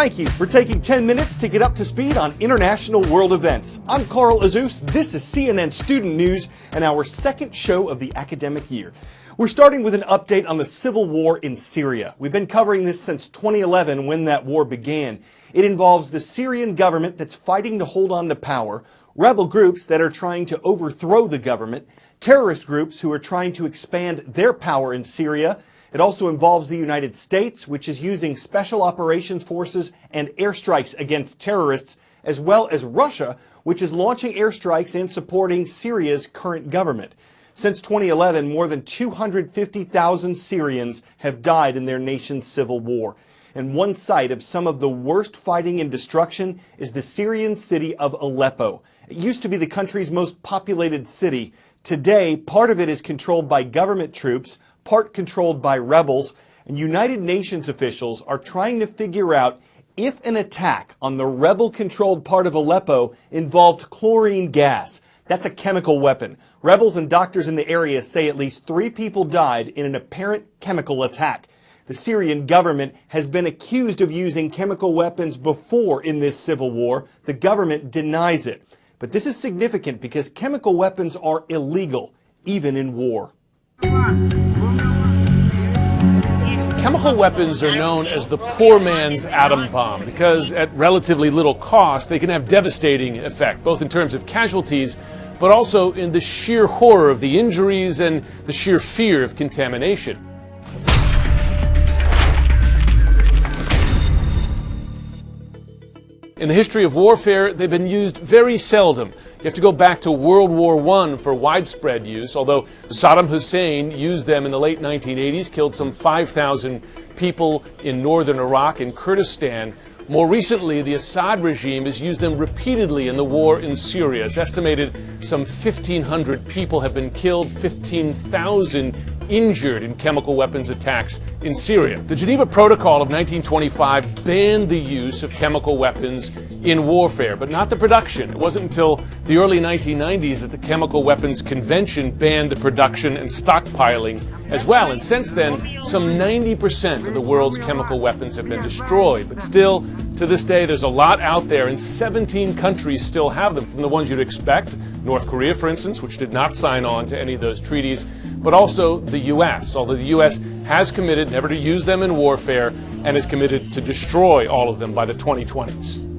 Thank you for taking 10 minutes to get up to speed on international world events. I'm Carl Azus. This is CNN Student News and our second show of the academic year. We're starting with an update on the civil war in Syria. We've been covering this since 2011 when that war began. It involves the Syrian government that's fighting to hold on to power, rebel groups that are trying to overthrow the government, terrorist groups who are trying to expand their power in Syria. It also involves the United States, which is using special operations forces and airstrikes against terrorists, as well as Russia, which is launching airstrikes and supporting Syria's current government. Since 2011, more than 250,000 Syrians have died in their nation's civil war. And one site of some of the worst fighting and destruction is the Syrian city of Aleppo. It used to be the country's most populated city. Today, part of it is controlled by government troops, part controlled by rebels, and United Nations officials are trying to figure out if an attack on the rebel-controlled part of Aleppo involved chlorine gas. That's a chemical weapon. Rebels and doctors in the area say at least 3 people died in an apparent chemical attack. The Syrian government has been accused of using chemical weapons before in this civil war. The government denies it. But this is significant because chemical weapons are illegal, even in war. Chemical weapons are known as the poor man's atom bomb because at relatively little cost they can have devastating effect, both in terms of casualties but also in the sheer horror of the injuries and the sheer fear of contamination. In the history of warfare, they've been used very seldom. You have to go back to World War I for widespread use, although Saddam Hussein used them in the late 1980s, killed some 5,000 people in northern Iraq and Kurdistan. More recently, the Assad regime has used them repeatedly in the war in Syria. It's estimated some 1,500 people have been killed, 15,000 injured in chemical weapons attacks in Syria. The Geneva Protocol of 1925 banned the use of chemical weapons in warfare, but not the production. It wasn't until the early 1990s that the Chemical Weapons Convention banned the production and stockpiling as well. And since then, some 90% of the world's chemical weapons have been destroyed. But still, to this day, there's a lot out there, and 17 countries still have them, from the ones you'd expect, North Korea, for instance, which did not sign on to any of those treaties, but also the U.S., although the U.S. has committed never to use them in warfare and is committed to destroy all of them by the 2020s.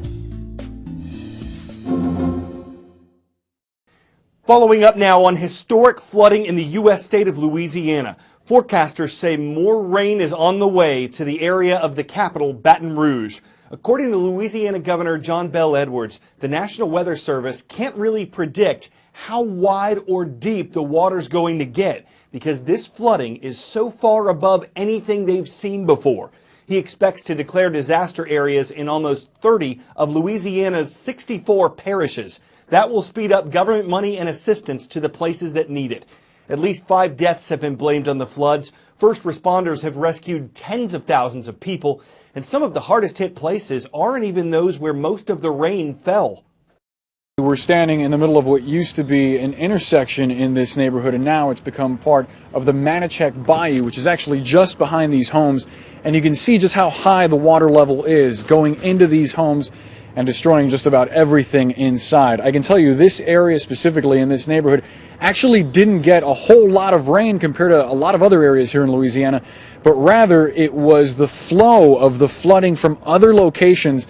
Following up now on historic flooding in the U.S. state of Louisiana. Forecasters say more rain is on the way to the area of the capital, Baton Rouge. According to Louisiana Governor John Bel Edwards, the National Weather Service can't really predict how wide or deep the water's going to get because this flooding is so far above anything they've seen before. He expects to declare disaster areas in almost 30 of Louisiana's 64 parishes. That will speed up government money and assistance to the places that need it. At least 5 deaths have been blamed on the floods. First responders have rescued tens of thousands of people, and some of the hardest hit places aren't even those where most of the rain fell. We're standing in the middle of what used to be an intersection in this neighborhood, and now it's become part of the Manichac Bayou, which is actually just behind these homes. And you can see just how high the water level is going into these homes and destroying just about everything inside. I can tell you this area specifically in this neighborhood actually didn't get a whole lot of rain compared to a lot of other areas here in Louisiana, but rather it was the flow of the flooding from other locations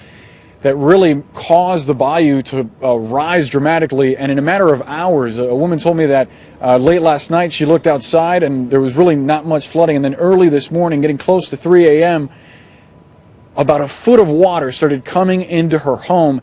that really caused the bayou to rise dramatically. And in a matter of hours, a woman told me that late last night she looked outside and there was really not much flooding, and then early this morning, getting close to 3 a.m., about a foot of water started coming into her home.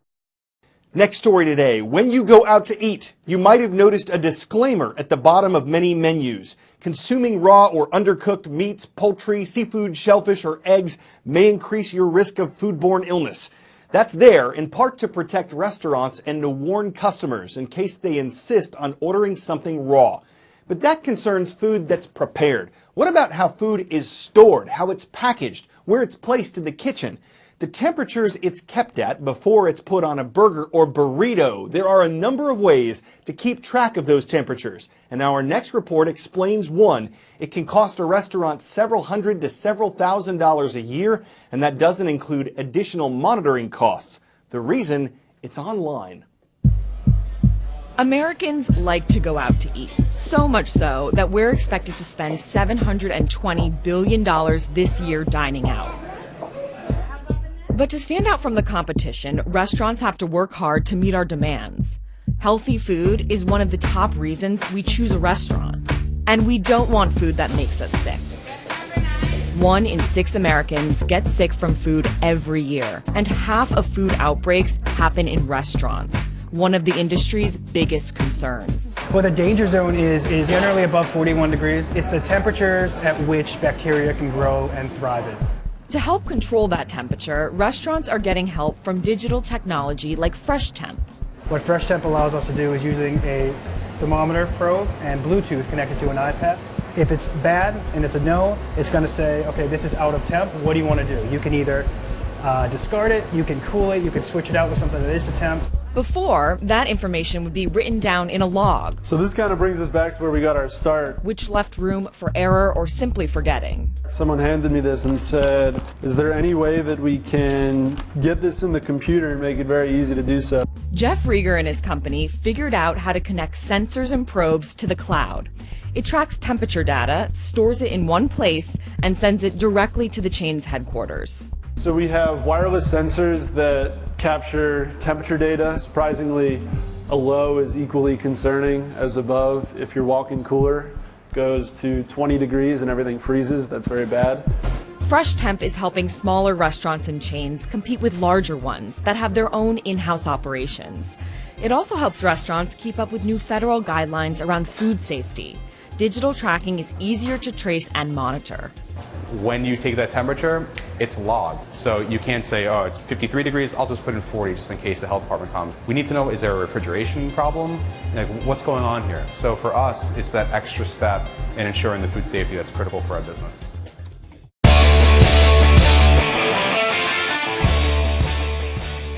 Next story today. When you go out to eat, you might have noticed a disclaimer at the bottom of many menus. Consuming raw or undercooked meats, poultry, seafood, shellfish, or eggs may increase your risk of foodborne illness. That's there in part to protect restaurants and to warn customers in case they insist on ordering something raw. But that concerns food that's prepared. What about how food is stored, how it's packaged, where it's placed in the kitchen? the temperatures it's kept at before it's put on a burger or burrito. There are a number of ways to keep track of those temperatures, and our next report explains one. It can cost a restaurant several hundred to several $1,000s a year, and that doesn't include additional monitoring costs. The reason? It's online. Americans like to go out to eat, so much so that we're expected to spend $720 billion this year dining out. But to stand out from the competition, restaurants have to work hard to meet our demands. Healthy food is one of the top reasons we choose a restaurant. And we don't want food that makes us sick. 1 in 6 Americans get sick from food every year, and half of food outbreaks happen in restaurants, one of the industry's biggest concerns. Well, the danger zone is generally above 41 degrees. It's the temperatures at which bacteria can grow and thrive in. To help control that temperature, restaurants are getting help from digital technology like FreshTemp. What FreshTemp allows us to do is using a thermometer probe and Bluetooth connected to an iPad. If it's bad and it's a no, it's going to say, okay, this is out of temp. What do you want to do? You can either discard it, you can cool it, you can switch it out with something that is a temp. Before, that information would be written down in a log. So this kind of brings us back to where we got our start. Which left room for error or simply forgetting. Someone handed me this and said, is there any way that we can get this in the computer and make it very easy to do so? Jeff Rieger and his company figured out how to connect sensors and probes to the cloud. It tracks temperature data, stores it in one place, and sends it directly to the chain's headquarters. So we have wireless sensors that capture temperature data. Surprisingly, a low is equally concerning as above. If your walk-in cooler goes to 20 degrees and everything freezes, that's very bad. FreshTemp is helping smaller restaurants and chains compete with larger ones that have their own in-house operations. It also helps restaurants keep up with new federal guidelines around food safety. Digital tracking is easier to trace and monitor. When you take that temperature, it's logged. So you can't say, oh, it's 53 degrees, I'll just put in 40 just in case the health department comes. We need to know, is there a refrigeration problem? Like, what's going on here? So for us, it's that extra step in ensuring the food safety that's critical for our business.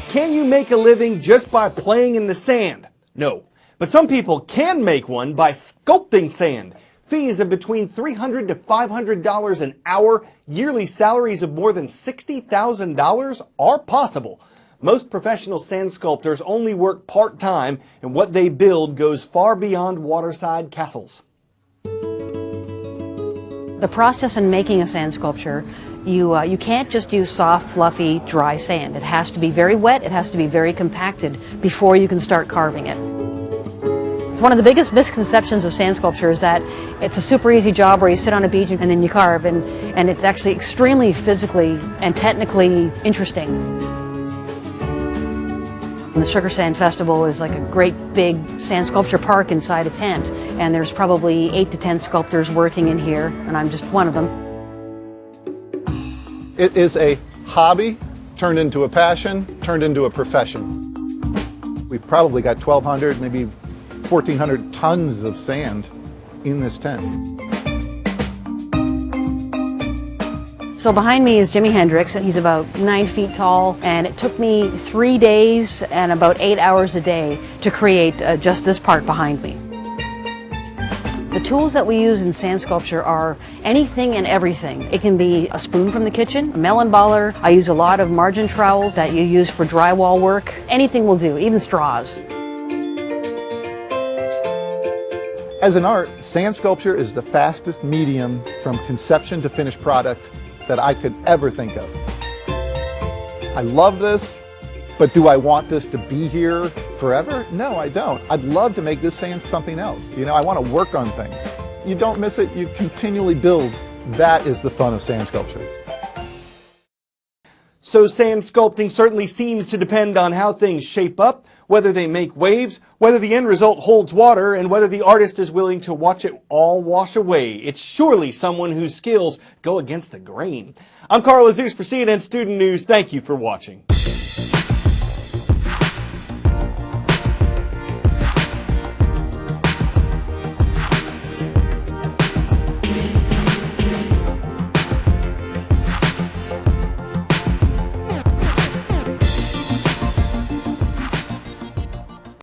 Can you make a living just by playing in the sand? No. But some people can make one by sculpting sand. Fees of between $300 to $500 an hour, yearly salaries of more than $60,000 are possible. Most professional sand sculptors only work part-time, and what they build goes far beyond waterside castles. The process in making a sand sculpture, you can't just use soft, fluffy, dry sand. It has to be very wet, it has to be very compacted before you can start carving it. One of the biggest misconceptions of sand sculpture is that it's a super easy job where you sit on a beach and then you carve, and it's actually extremely physically and technically interesting. And the Sugar Sand Festival is like a great big sand sculpture park inside a tent, and there's probably 8 to 10 sculptors working in here, and I'm just one of them. It is a hobby turned into a passion, turned into a profession. We've probably got 1,200, maybe 1,400 tons of sand in this tent. So behind me is Jimi Hendrix, and he's about 9 feet tall, and it took me 3 days and about 8 hours a day to create just this part behind me. The tools that we use in sand sculpture are anything and everything. It can be a spoon from the kitchen, a melon baller. I use a lot of margin trowels that you use for drywall work. Anything will do, even straws. As an art, sand sculpture is the fastest medium from conception to finished product that I could ever think of. I love this, but do I want this to be here forever? No, I don't. I'd love to make this sand something else. You know, I want to work on things. You don't miss it, you continually build. That is the fun of sand sculpture. So sand sculpting certainly seems to depend on how things shape up, whether they make waves, whether the end result holds water, and whether the artist is willing to watch it all wash away. It's surely someone whose skills go against the grain. I'm Carl Azus for CNN Student News. Thank you for watching.